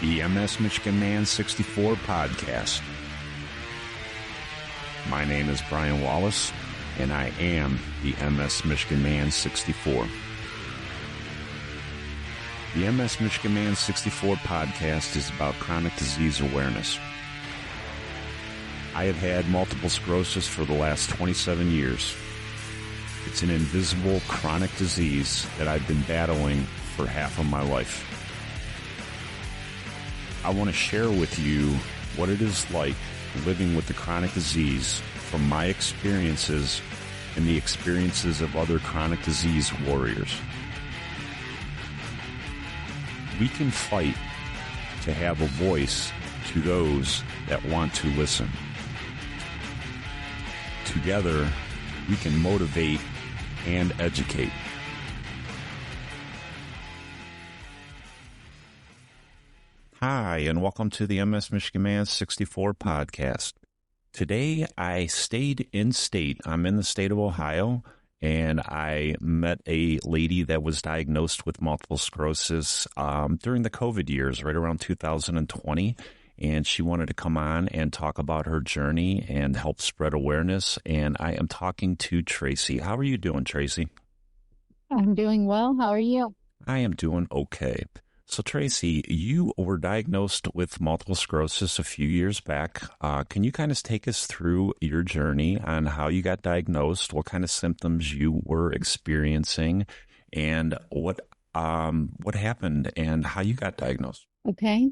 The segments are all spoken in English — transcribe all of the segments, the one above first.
the MS Michigan Man 64 podcast. My name is Brian Wallace, and I am the MS Michigan Man 64. The MS Michigan Man 64 podcast is about chronic disease awareness. I have had multiple sclerosis for the last 27 years. It's an invisible chronic disease that I've been battling for half of my life. I want to share with you what it is like living with the chronic disease from my experiences and the experiences of other chronic disease warriors. We can fight to have a voice to those that want to listen. Together, we can motivate and educate. Hi, and welcome to the MS Michigan Man 64 podcast. Today, I stayed in state. I'm in the state of Ohio, and I met a lady that was diagnosed with multiple sclerosis during the COVID years, right around 2020. And she wanted to come on and talk about her journey and help spread awareness. And I am talking to Traci. How are you doing, Traci? I'm doing well. How are you? I am doing okay. So, Traci, you were diagnosed with multiple sclerosis a few years back. Can you kind of take us through your journey on how you got diagnosed, what kind of symptoms you were experiencing, and what happened and how you got diagnosed? Okay.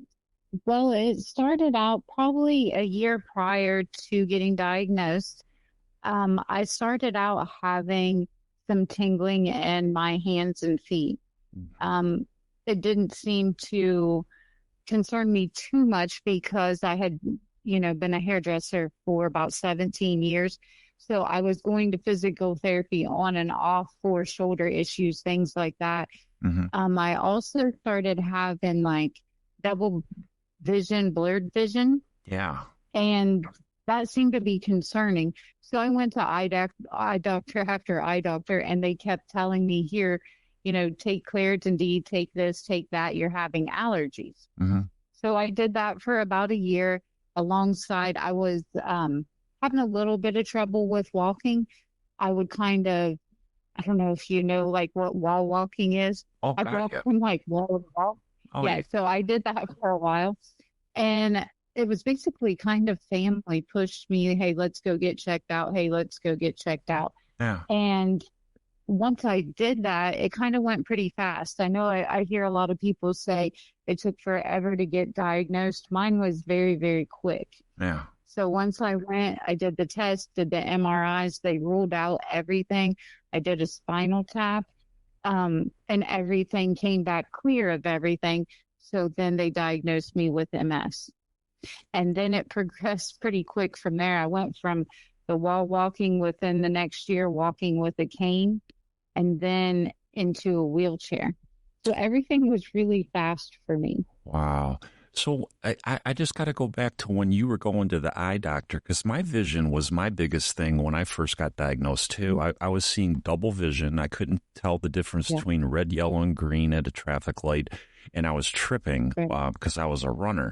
Well, it started out probably a year prior to getting diagnosed. I started out having some tingling in my hands and feet. It didn't seem to concern me too much because I had, been a hairdresser for about 17 years. So I was going to physical therapy on and off for shoulder issues, things like that. Mm-hmm. I also started having like double vision, blurred vision. Yeah. And that seemed to be concerning. So I went to eye doctor after eye doctor, and they kept telling me here, take Claritin D, take this, take that, you're having allergies. Mm-hmm. So I did that for about a year. Alongside, I was having a little bit of trouble with walking. I would kind of, I don't know if you know, like what wall walking is. Oh, I'd walk from like wall to wall. Oh, yeah, so I did that for a while. And it was basically kind of family pushed me, hey, let's go get checked out. Hey, let's go get checked out. Yeah. And once I did that, it kind of went pretty fast. I know I hear a lot of people say it took forever to get diagnosed. Mine was very, very quick. Yeah. So once I went, I did the test, did the MRIs. They ruled out everything. I did a spinal tap, and everything came back clear of everything. So then they diagnosed me with MS. And then it progressed pretty quick from there. I went from the wall walking within the next year, walking with a cane, and then into a wheelchair. So everything was really fast for me. Wow. So I just got to go back to when you were going to the eye doctor, because my vision was my biggest thing when I first got diagnosed too. I was seeing double vision. I couldn't tell the difference between red, yellow, and green at a traffic light, and I was tripping because I was a runner.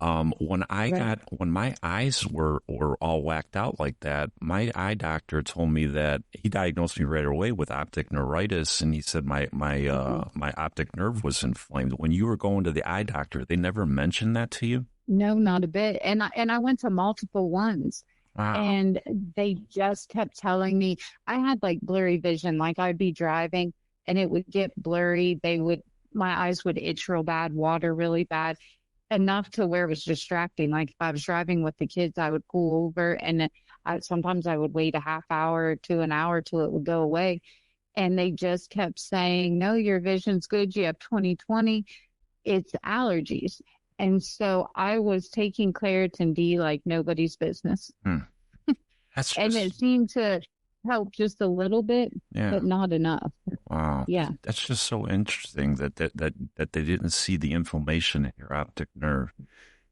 When my eyes were all whacked out like that, my eye doctor told me that he diagnosed me right away with optic neuritis, and he said my optic nerve was inflamed. When you were going to the eye doctor, they never mentioned that to you? No, not a bit. And I went to multiple ones. Wow. And they just kept telling me I had like blurry vision. Like I'd be driving and it would get blurry. My eyes would itch real bad, water really bad. Enough to where it was distracting. Like if I was driving with the kids, I would pull over, and sometimes I would wait a half hour to an hour till it would go away. And they just kept saying, no, your vision's good. You have 20/20. It's allergies. And so I was taking Claritin D like nobody's business. And it seemed to help just a little bit, but not enough. Wow. Yeah. That's just so interesting that they didn't see the inflammation in your optic nerve.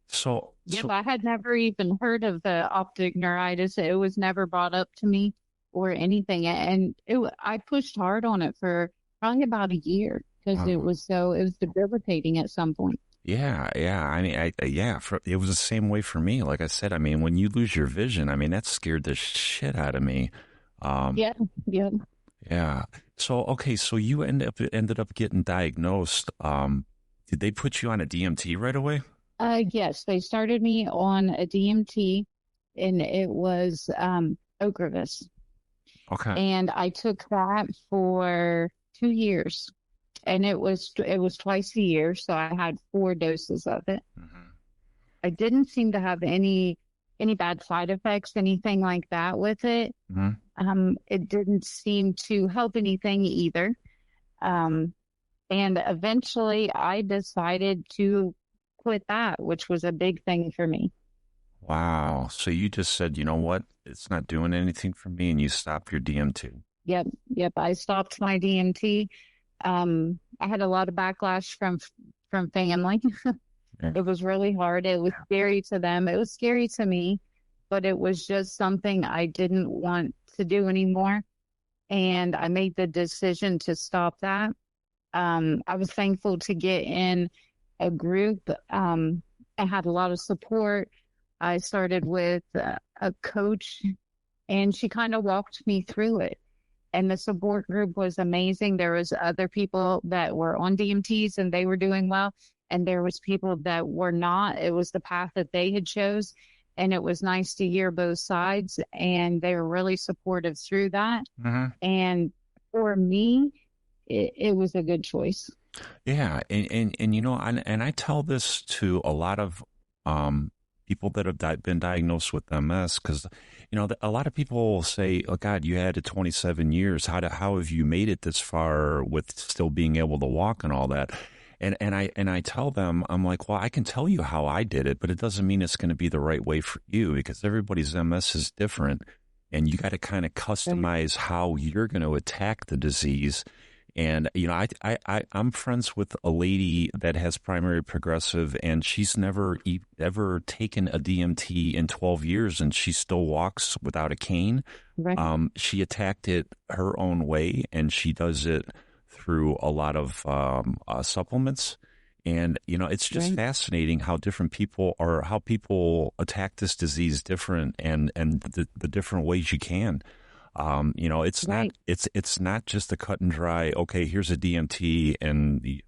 So I had never even heard of the optic neuritis. It was never brought up to me or anything. And I pushed hard on it for probably about a year because it was debilitating at some point. Yeah, yeah. I mean, yeah, it was the same way for me. Like I said, I mean, when you lose your vision, I mean, that scared the shit out of me. Um, Yeah, yeah. yeah. So, okay, so you ended up getting diagnosed. Did they put you on a DMT right away? Yes, they started me on a DMT, and it was Ocrevus. Okay. And I took that for 2 years, and it was twice a year, so I had 4 doses of it. Hmm. I didn't seem to have any bad side effects, anything like that with it. Hmm. It didn't seem to help anything either. Um, and eventually I decided to quit that, which was a big thing for me. Wow. So you just said, you know what? It's not doing anything for me, and you stop your DMT. Yep, yep. I stopped my DMT. I had a lot of backlash from family. Yeah. It was really hard. It was scary to them. It was scary to me, but it was just something I didn't want to do anymore. And I made the decision to stop that. I was thankful to get in a group. I had a lot of support. I started with a coach, and she kind of walked me through it. And the support group was amazing. There was other people that were on DMTs and they were doing well, and there was people that were not. It was the path that they had chose, and it was nice to hear both sides, and they were really supportive through that. Hmm. And for me, it was a good choice. Yeah, and you know, and I tell this to a lot of people that have been diagnosed with MS, because you know a lot of people will say, "Oh God, you had it 27 years. How have you made it this far with still being able to walk and all that?" And I tell them, I'm like, "Well, I can tell you how I did it, but it doesn't mean it's going to be the right way for you because everybody's MS is different, and you got to kind of Right, customize how you're going to attack the disease." And you know, I'm friends with a lady that has primary progressive, and she's never ever taken a DMT in 12 years, and she still walks without a cane. right, She attacked it her own way, and she does it through a lot of supplements. And you know, it's just right, fascinating how different people are, how people attack this disease different, and the different ways you can. You know, right, it's not just a cut and dry. Okay, here's a DMT, and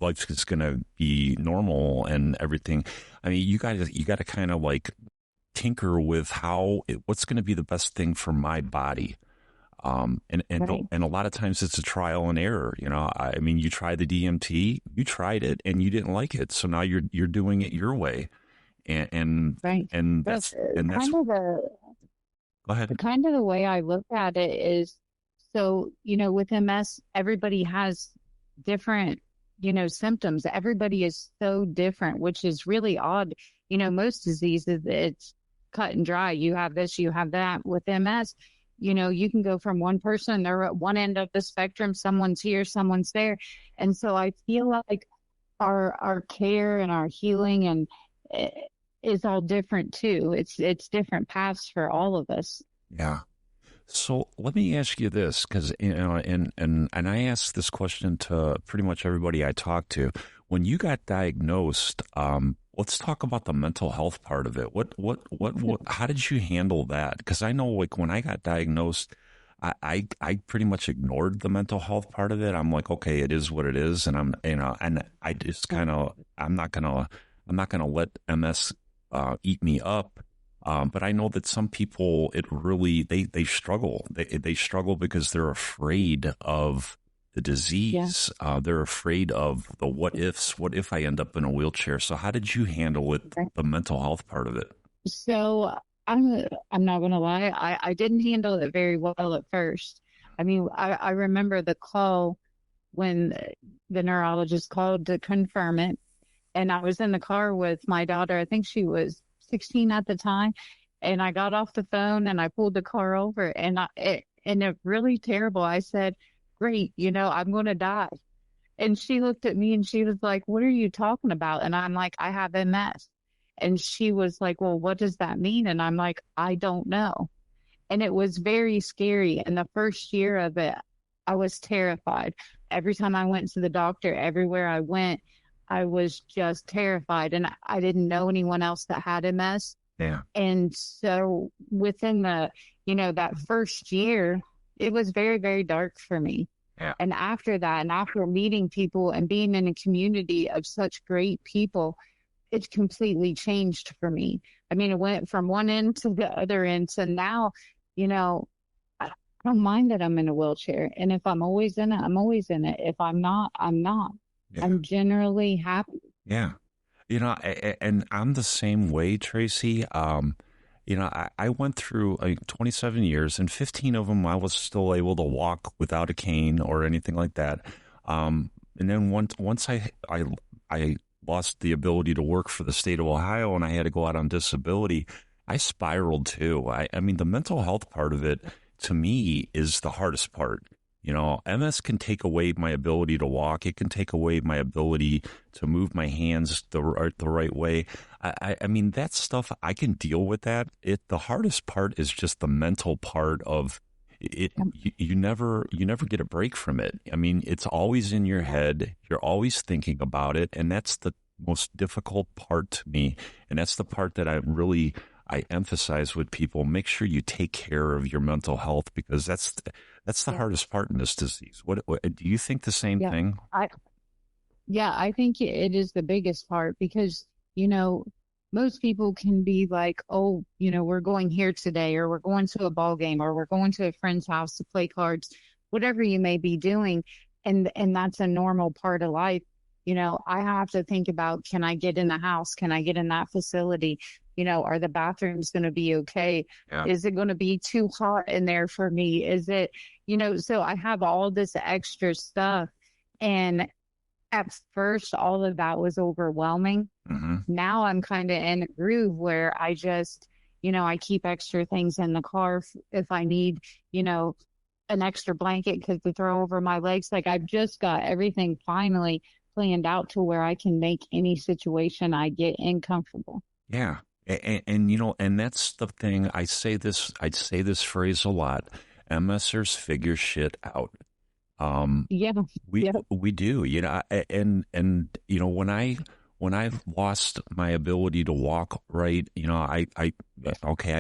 life's just gonna be normal and everything. I mean, you got to kind of like tinker with what's going to be the best thing for my body. right, And a lot of times it's a trial and error. You know, I mean, you try the DMT, you tried it, and you didn't like it, so now you're doing it your way, and and right. and But that's kind of the go ahead. kind of the way I look at it is, so, with MS, everybody has different, symptoms. Everybody is so different, which is really odd. Most diseases, it's cut and dry. You have this, you have that. With MS, you can go from one person, they're at one end of the spectrum, someone's here, someone's there. And so I feel like our care and our healing and eh, is all different too. It's different paths for all of us. Yeah. So let me ask you this, because you know, and I ask this question to pretty much everybody I talk to. When you got diagnosed, let's talk about the mental health part of it. What how did you handle that? Because I know, like, when I got diagnosed, I pretty much ignored the mental health part of it. I'm like, okay, it is what it is, and and I just kind of, I'm not gonna let MS eat me up. But I know that some people, it really, they struggle. They struggle because they're afraid of the Yeah. disease. They're afraid of the what ifs. What if I end up in a wheelchair? So how did you handle it, the mental health part of it? So I'm not gonna lie, I didn't handle it very well at first. I mean, I remember the call when the neurologist called to confirm it, and I was in the car with my daughter. I think she was 16 at the time, and I got off the phone and I pulled the car over, and it really terrible. I said, "Great, I'm gonna die." And she looked at me and she was like, "What are you talking about?" And I'm like, "I have MS." And she was like, "Well, what does that mean?" And I'm like, "I don't know." And it was very scary. And the first year of it, I was terrified. Every time I went to the doctor, everywhere I went, I was just terrified, and I didn't know anyone else that had MS. Yeah. And so within that first year, it was very, very dark for me. Yeah. And after that, and after meeting people and being in a community of such great people, it completely changed for me. I mean, it went from one end to the other end. So now, I don't mind that I'm in a wheelchair. And if I'm always in it, I'm always in it. If I'm not, I'm not. Yeah. I'm generally happy. Yeah. And I'm the same way, Tracy. I went through 27 years, and 15 of them I was still able to walk without a cane or anything like that. And then once I lost the ability to work for the state of Ohio, and I had to go out on disability, I spiraled too. I mean, the mental health part of it to me is the hardest part. MS can take away my ability to walk. It can take away my ability to move my hands the right way. I mean, that stuff, I can deal with that. The hardest part is just the mental part of it. You never get a break from it. I mean, it's always in your head. You're always thinking about it. And that's the most difficult part to me. And that's the part that I emphasize with people. Make sure you take care of your mental health, because that's the hardest part in this disease. What do you think the same thing? I think it is the biggest part because, most people can be like, oh, we're going here today, or we're going to a ball game, or we're going to a friend's house to play cards, whatever you may be doing. And that's a normal part of life. I have to think about, can I get in the house? Can I get in that facility? Are the bathrooms going to be okay? Yeah. Is it going to be too hot in there for me? Is it, so I have all this extra stuff. And at first, all of that was overwhelming. Mm-hmm. Now I'm kind of in a groove where I just, I keep extra things in the car if I need, an extra blanket to throw over my legs. Like I've just got everything finally planned out to where I can make any situation I get in comfortable. Yeah. And that's the thing. I'd say this phrase a lot. MSers figure shit out. Yeah. We do, and when I lost my ability to walk right, I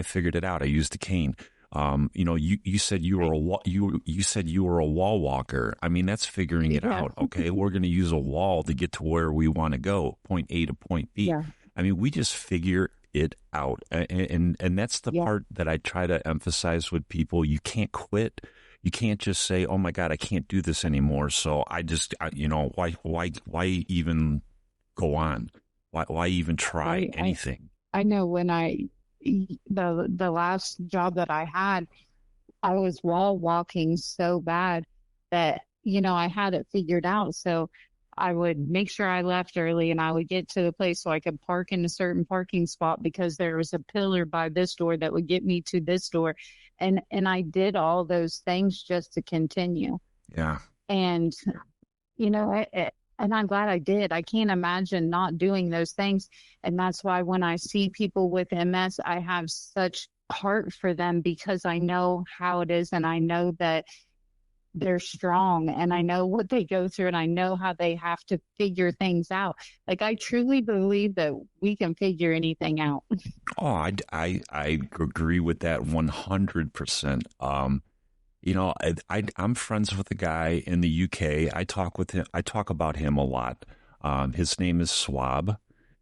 figured it out. I used a cane. You said you were you said you were a wall walker. I mean, that's figuring it out. Okay, we're going to use a wall to get to where we want to go, point A to point B. Yeah. I mean, we just figure it out, and that's the part that I try to emphasize with people. You can't quit. You can't just say, "Oh my God, I can't do this anymore." So why even go on? Why even try anything? I know when the last job that I had, I was wall walking so bad that, I had it figured out. So I would make sure I left early and I would get to the place so I could park in a certain parking spot because there was a pillar by this door that would get me to this door. And I did all those things just to continue. Yeah. And, and I'm glad I did. I can't imagine not doing those things. And that's why when I see people with MS, I have such heart for them because I know how it is and I know that they're strong and I know what they go through and I know how they have to figure things out. Like I truly believe that we can figure anything out. Oh, I agree with that 100%. I'm friends with a guy in the UK. I talk with him. I talk about him a lot. His name is Swab,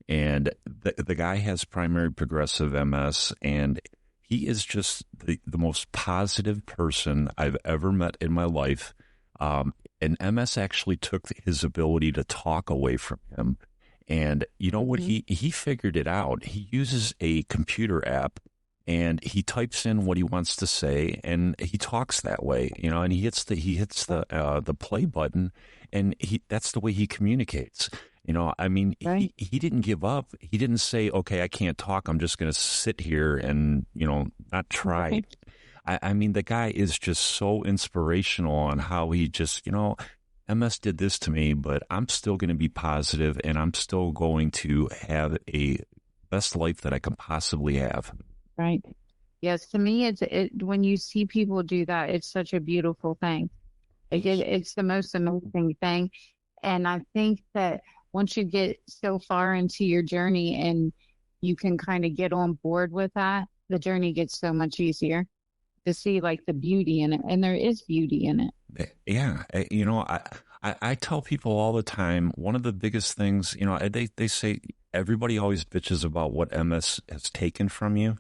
and the guy has primary progressive MS, and he is just the most positive person I've ever met in my life. And MS actually took his ability to talk away from him. And you know what? He figured it out. He uses a computer app and he types in what he wants to say and he talks that way, and he hits the play button and that's the way he communicates. I mean, right. he didn't give up. He didn't say, okay, I can't talk. I'm just going to sit here and, not try. Right. I mean, the guy is just so inspirational on how he just, MS did this to me, but I'm still going to be positive and I'm still going to have a best life that I can possibly have. Right. Yes. To me, when you see people do that, it's such a beautiful thing. It's the most amazing thing. And I think that once you get so far into your journey and you can kind of get on board with that, the journey gets so much easier to see like the beauty in it. And there is beauty in it. Yeah, I tell people all the time, one of the biggest things, they say everybody always bitches about what MS has taken from you.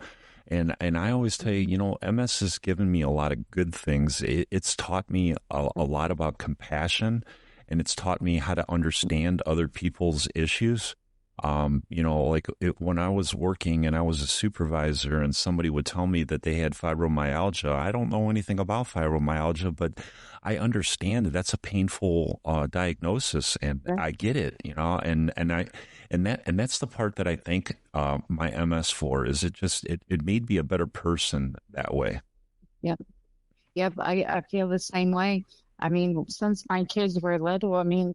And I always tell you, MS has given me a lot of good things. It's taught me a lot about compassion, and it's taught me how to understand other people's issues. When I was working and I was a supervisor and somebody would tell me that they had fibromyalgia, I don't know anything about fibromyalgia, but I understand that that's a painful diagnosis, and I get it, and that's the part that I thank my MS for. Is it made me a better person that way. Yep. Yep. I feel the same way. I mean, since my kids were little, I mean,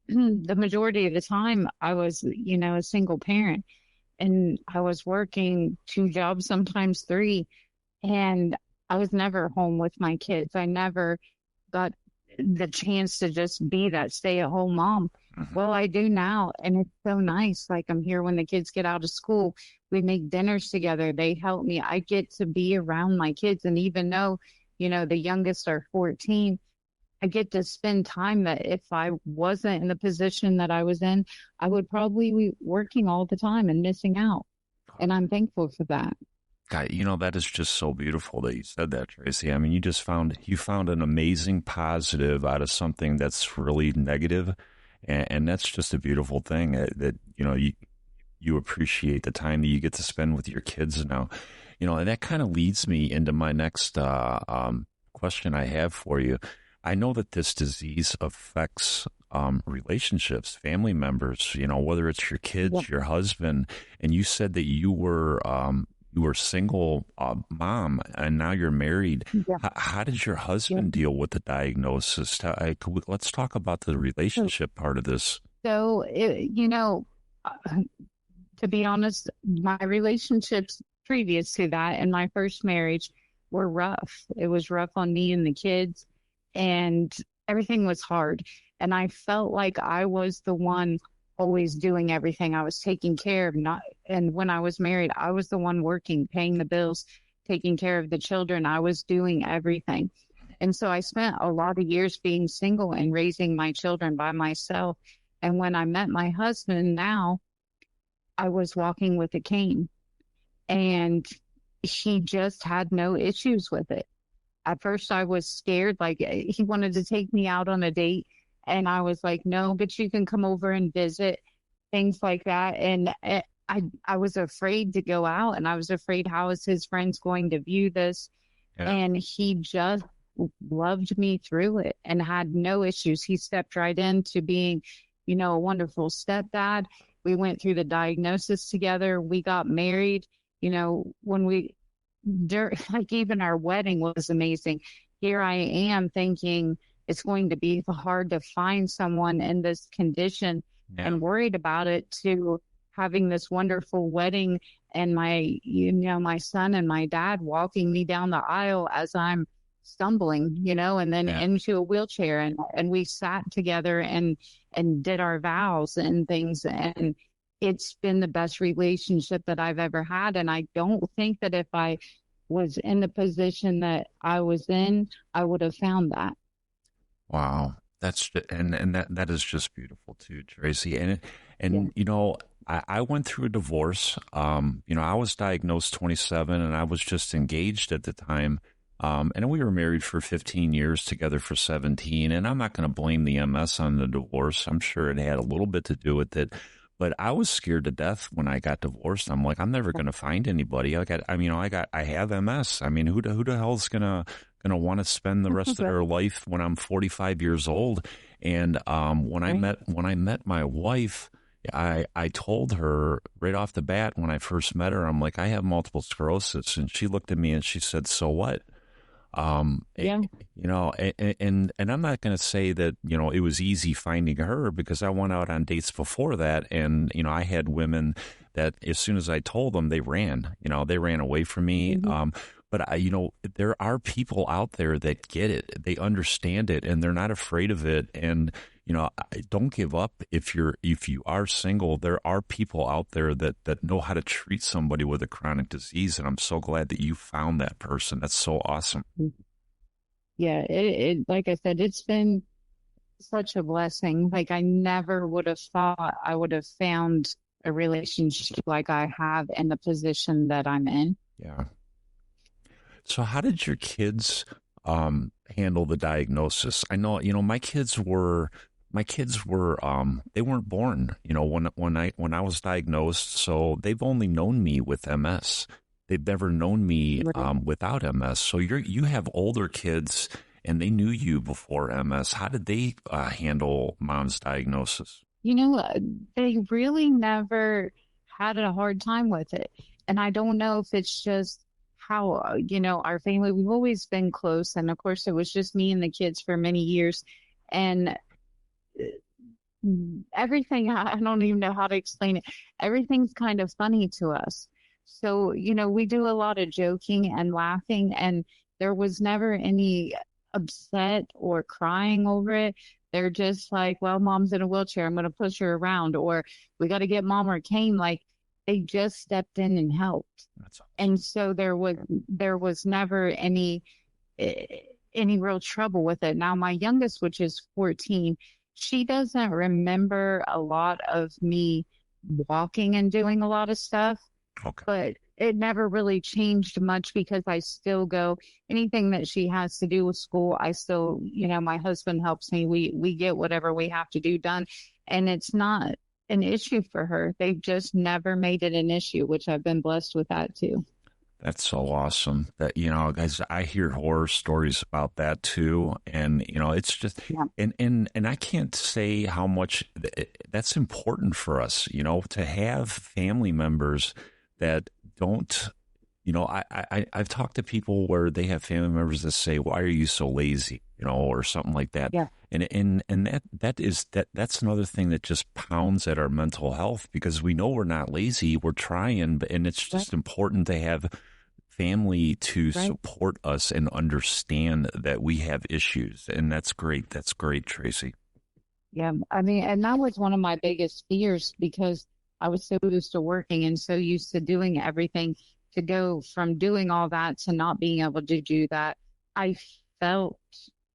the majority of the time I was, a single parent, and I was working 2 jobs, sometimes 3, and I was never home with my kids. I never got the chance to just be that stay-at-home mom. Mm-hmm. Well, I do now, and it's so nice. Like, I'm here when the kids get out of school. We make dinners together. They help me. I get to be around my kids, and even though, the youngest are 14, I get to spend time that if I wasn't in the position that I was in, I would probably be working all the time and missing out. And I'm thankful for that. God, that is just so beautiful that you said that, Traci. I mean, you found an amazing positive out of something that's really negative, and that's just a beautiful thing that you appreciate the time that you get to spend with your kids now. And that kind of leads me into my next question I have for you. I know that this disease affects relationships, family members, whether it's your kids, your husband, and you said that you were single mom, and now you're married. Yeah. How did your husband deal with the diagnosis? Let's talk about the relationship part of this. So, to be honest, my relationships previous to that and my first marriage were rough. It was rough on me and the kids, and everything was hard. And I felt like I was the one always doing everything. I was taking care of and when I was married, I was the one working, paying the bills, taking care of the children. I was doing everything. And so I spent a lot of years being single and raising my children by myself. And when I met my husband now, I was walking with a cane, and he just had no issues with it. At first I was scared, like he wanted to take me out on a date, and I was like, no, but you can come over and visit, things like that. And I was afraid to go out, and I was afraid, how is his friends going to view this? Yeah. And he just loved me through it and had no issues. He stepped right into being, a wonderful stepdad. We went through the diagnosis together. We got married, like even our wedding was amazing. Here I am thinking it's going to be hard to find someone in this condition, and worried about it, to having this wonderful wedding, and my son and my dad walking me down the aisle as I'm stumbling, and then into a wheelchair, and we sat together and did our vows and things. And it's been the best relationship that I've ever had. And I don't think that if I was in the position that I was in, I would have found that. Wow. That is just beautiful too, Traci. I went through a divorce. I was diagnosed 27, and I was just engaged at the time. And we were married for 15 years, together for 17. And I'm not going to blame the MS on the divorce. I'm sure it had a little bit to do with it. But I was scared to death when I got divorced. I'm like, I'm never going to find anybody. I have MS. I mean, who the hell's going to want to spend the rest of their life when I'm 45 years old? And when I met my wife, I told her right off the bat when I first met her, I'm like, I have multiple sclerosis. And she looked at me and she said, so what? And I'm not going to say that, it was easy finding her, because I went out on dates before that. And, I had women that as soon as I told them, they ran away from me. Mm-hmm. But there are people out there that get it, they understand it, and they're not afraid of it. And, don't give up. If you are single, there are people out there that know how to treat somebody with a chronic disease. And I'm so glad that you found that person. That's so awesome. Yeah, it like I said, it's been such a blessing. Like I never would have thought I would have found a relationship like I have in the position that I'm in. Yeah. So how did your kids handle the diagnosis? I know, my kids were they weren't born, when I was diagnosed, so they've only known me with MS. They've never known me Right. without MS. So you have older kids and they knew you before MS. How did they handle mom's diagnosis? They really never had a hard time with it. And I don't know if it's just how, our family, we've always been close. And of course, it was just me and the kids for many years. And everything, I don't even know how to explain it. Everything's kind of funny to us. So, we do a lot of joking and laughing, and there was never any upset or crying over it. They're just like, well, mom's in a wheelchair. I'm going to push her around, or we got to get mom her cane. Like they just stepped in and helped. That's awesome. And so there was never any real trouble with it. Now, my youngest, which is 14, she doesn't remember a lot of me walking and doing a lot of stuff, Okay. but it never really changed much because I still go anything that she has to do with school. I still, my husband helps me. We get whatever we have to do done, and it's not an issue for her. They've just never made it an issue, which I've been blessed with that too. That's so awesome that, guys, I hear horror stories about that too. And, it's just, Yeah. and I can't say how much that's important for us, to have family members that don't, I've talked to people where they have family members that say, why are you so lazy? Or something like that. Yeah. And that's another thing that just pounds at our mental health, because we know we're not lazy, we're trying, and it's just important to have family to Right. support us and understand that we have issues. And that's great. That's great, Traci. Yeah. I mean, and that was one of my biggest fears because I was so used to working and so used to doing everything, to go from doing all that to not being able to do that. I felt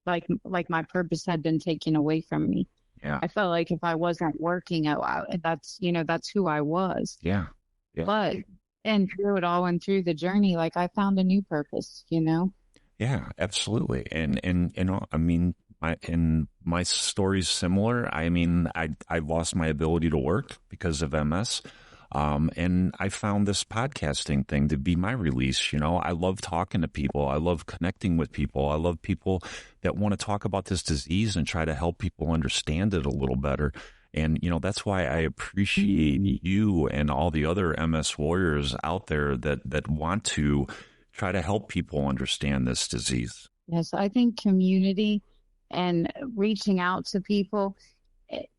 like my purpose had been taken away from me. Yeah. I felt like if I wasn't working out, that's who I was. Yeah. Yeah. But and through it all and through the journey, like I found a new purpose. Yeah, absolutely. And I mean, my story's similar. I mean, I lost my ability to work because of MS. And I found this podcasting thing to be my release. I love talking to people. I love connecting with people. I love people that want to talk about this disease and try to help people understand it a little better. And, that's why I appreciate you and all the other MS warriors out there that want to try to help people understand this disease. Yes, I think community and reaching out to people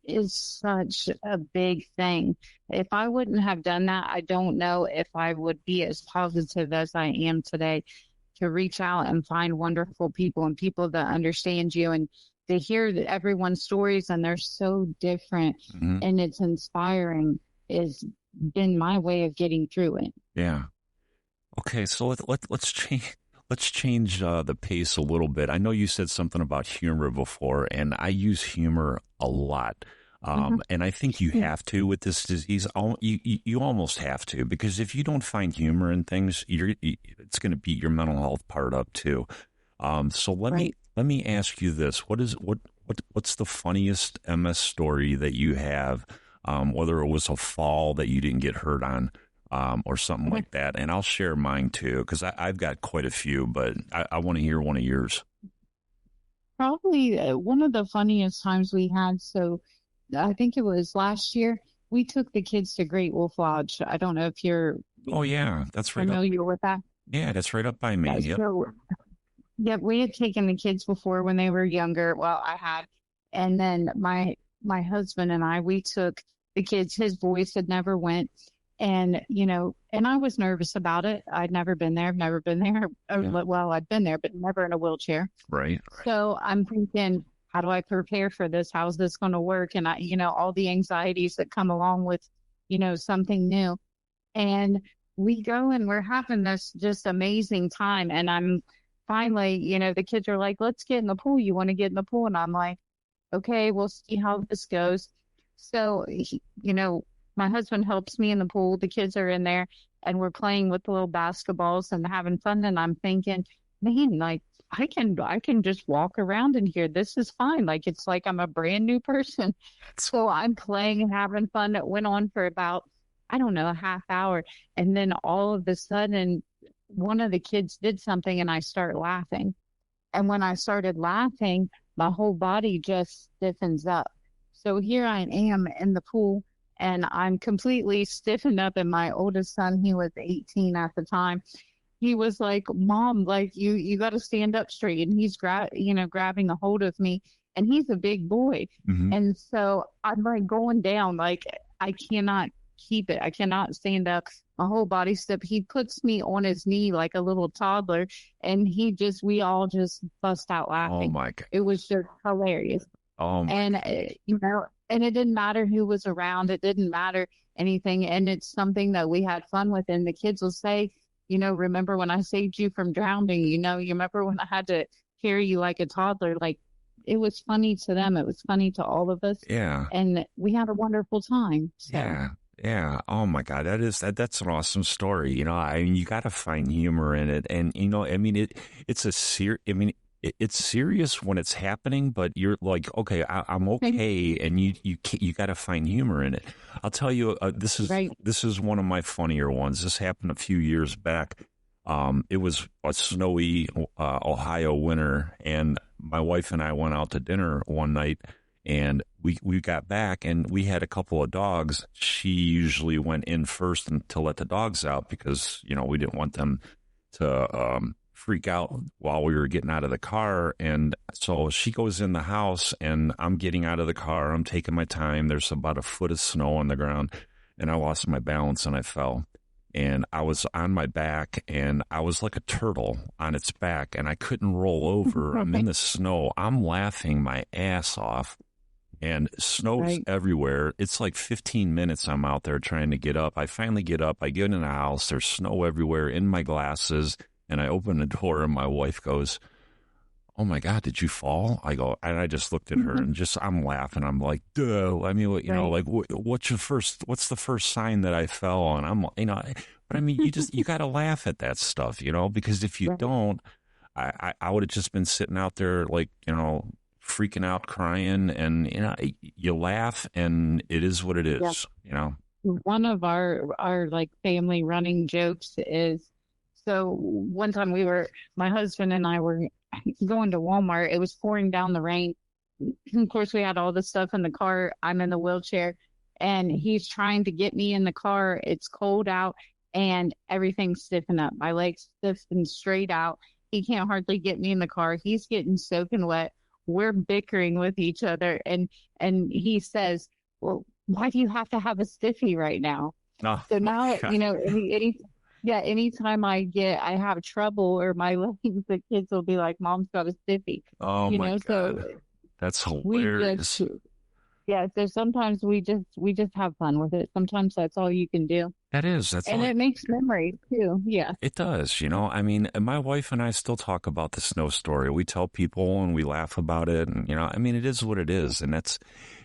is such a big thing. If I wouldn't have done that, I don't know if I would be as positive as I am today, to reach out and find wonderful people and people that understand you, and to hear everyone's stories, and they're so different, Mm-hmm. and it's inspiring, has been my way of getting through it. Yeah. Okay, so let's change the pace a little bit. I know you said something about humor before, and I use humor a lot. And I think you have to with this disease. You almost have to, because if you don't find humor in things, it's going to beat your mental health part up too. So let me ask you this: what's the funniest MS story that you have? Whether it was a fall that you didn't get hurt on, or something like that. And I'll share mine too, because I've got quite a few, but I want to hear one of yours. Probably one of the funniest times we had. So I think it was last year. We took the kids to Great Wolf Lodge. I don't know if you're Oh yeah, that's right up. familiar with that. Yeah, that's right up by me. Yeah, Yep. so yep, we had taken the kids before when they were younger. Well, I had, and then my husband and we took the kids. His voice had never went, and and I was nervous about it. I'd never been there. I've never been there. Yeah. Well, I'd been there, but never in a wheelchair. Right. So I'm thinking, how do I prepare for this? How's this going to work? And all the anxieties that come along with, something new. And we go and we're having this just amazing time. And I'm finally, the kids are like, let's get in the pool. You want to get in the pool? And I'm like, okay, we'll see how this goes. So, my husband helps me in the pool. The kids are in there and we're playing with the little basketballs and having fun. And I'm thinking, man, like I can just walk around in here. This is fine. Like, it's like I'm a brand new person. So I'm playing and having fun. It went on for about, I don't know, a half hour. And then all of a sudden, one of the kids did something and I start laughing. And when I started laughing, my whole body just stiffens up. So here I am in the pool and I'm completely stiffened up. And my oldest son, he was 18 at the time. He was like, Mom, like you got to stand up straight. And he's grabbing a hold of me, and he's a big boy. Mm-hmm. And so I'm like going down, like I cannot keep it. I cannot stand up. My whole body stiff. He puts me on his knee like a little toddler, and we all just bust out laughing. Oh my God. It was just hilarious. Oh my And, and it didn't matter who was around. It didn't matter anything. And it's something that we had fun with. And the kids will say, remember when I saved you from drowning? You remember when I had to carry you like a toddler? Like, it was funny to them. It was funny to all of us. Yeah. And we had a wonderful time. So. Yeah. Yeah. Oh my God. That's an awesome story. You got to find humor in it. And, it's serious when it's happening, but you're like, okay, I'm okay. And you got to find humor in it. I'll tell you, this is one of my funnier ones. This happened a few years back. It was a snowy, Ohio winter, and my wife and I went out to dinner one night. And we got back and we had a couple of dogs. She usually went in first to let the dogs out because, we didn't want them to freak out while we were getting out of the car. And so she goes in the house and I'm getting out of the car. I'm taking my time. There's about a foot of snow on the ground and I lost my balance and I fell. And I was on my back and I was like a turtle on its back and I couldn't roll over. I'm in the snow. I'm laughing my ass off. And snow's everywhere. It's like 15 minutes I'm out there trying to get up. I finally get up. I get in the house. There's snow everywhere in my glasses. And I open the door and my wife goes, oh my God, did you fall? I go, and I just looked at her and I'm laughing. I'm like, duh. I mean, like, what's the first sign that I fell? And I'm, but I mean, you got to laugh at that stuff, because if you don't, I would have just been sitting out there like, freaking out, crying, and you laugh, and it is what it is. One of our like family running jokes is, so one time my husband and I were going to Walmart. It was pouring down the rain. Of course, we had all the stuff in the car. I'm in the wheelchair, and he's trying to get me in the car. It's cold out, and everything's stiffened up. My legs stiffened straight out. He can't hardly get me in the car. He's getting soaking wet. We're bickering with each other, and he says, well, why do you have to have a stiffy right now? Oh, so now, anytime I have trouble or my legs, the kids will be like, Mom's got a stiffy. Oh my God. So that's hilarious. So sometimes we just have fun with it. Sometimes that's all you can do. It makes memories too. Yeah. It does, I mean, my wife and I still talk about the snow story. We tell people and we laugh about it, and I mean, it is what it is. And that's,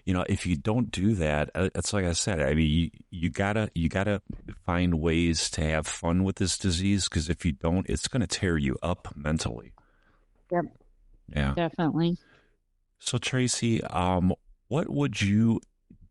if you don't do that, it's like I said, I mean, you gotta find ways to have fun with this disease, because if you don't, it's going to tear you up mentally. Yep. Yeah. Definitely. So Traci, what would you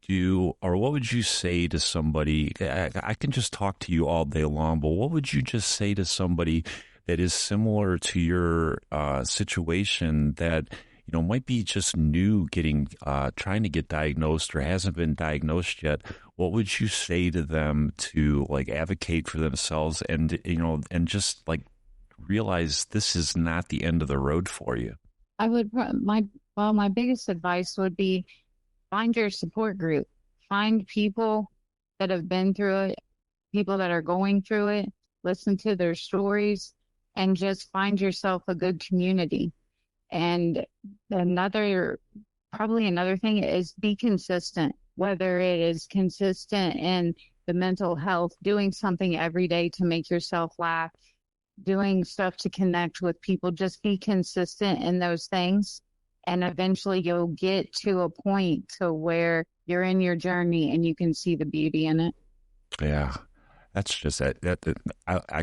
do, or what would you say to somebody? I can just talk to you all day long, but what would you just say to somebody that is similar to your situation, that might be just new, trying to get diagnosed or hasn't been diagnosed yet? What would you say to them to like advocate for themselves and and just like realize this is not the end of the road for you? My biggest advice would be, find your support group. Find people that have been through it, people that are going through it, listen to their stories, and just find yourself a good community. And another, probably another thing is be consistent, whether it is consistent in the mental health, doing something every day to make yourself laugh, doing stuff to connect with people. Just be consistent in those things. And eventually you'll get to a point to where you're in your journey and you can see the beauty in it. Yeah. That's just I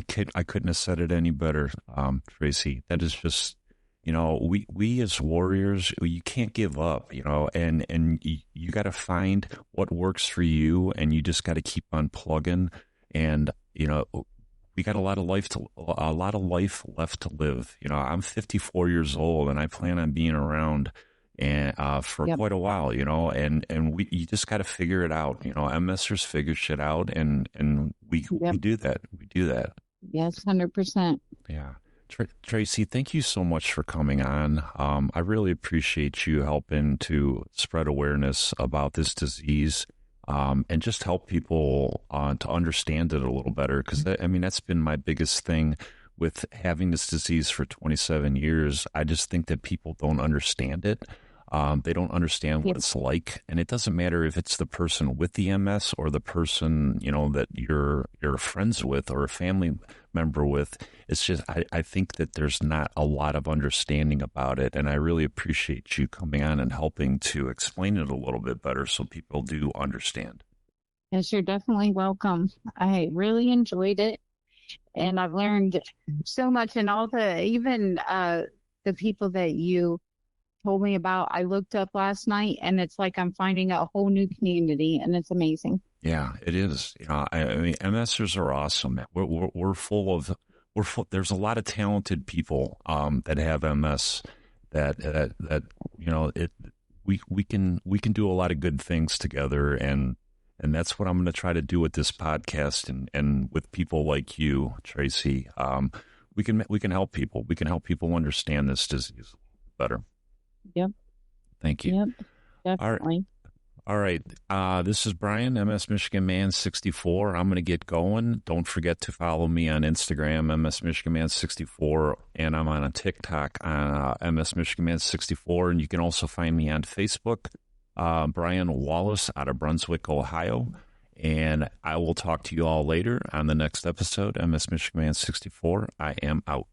couldn't have said it any better, Traci. That is just, we as warriors, you can't give up, and you got to find what works for you, and you just got to keep on plugging. And we got a lot of life left to live. I'm 54 years old, and I plan on being around and for Yep. quite a while, and you just got to figure it out. MSers figure shit out, and we Yep. do that. We do that. Yes, 100%. Yeah. Traci, thank you so much for coming on. I really appreciate you helping to spread awareness about this disease, and just help people to understand it a little better. Because, I mean, that's been my biggest thing with having this disease for 27 years. I just think that people don't understand it. They don't understand what it's like, and it doesn't matter if it's the person with the MS or the person that you're friends with or a family member with. It's just I think that there's not a lot of understanding about it, and I really appreciate you coming on and helping to explain it a little bit better so people do understand. Yes, you're definitely welcome. I really enjoyed it, and I've learned so much. And all even the people that you told me about, I looked up last night, and it's like I'm finding a whole new community, and it's amazing. Yeah, it is. I mean, MSers are awesome. We're full of there's a lot of talented people that have MS that we can do a lot of good things together, and that's what I'm going to try to do with this podcast and with people like you, Traci. We can help people. We can help people understand this disease better. Yep. Thank you. Yep. Definitely. All right. This is Brian, MS Michigan Man 64. I'm going to get going. Don't forget to follow me on Instagram, MS Michigan Man 64, and I'm on a TikTok on MS Michigan Man 64. And you can also find me on Facebook, Brian Wallace out of Brunswick, Ohio. And I will talk to you all later on the next episode, MS Michigan Man 64. I am out.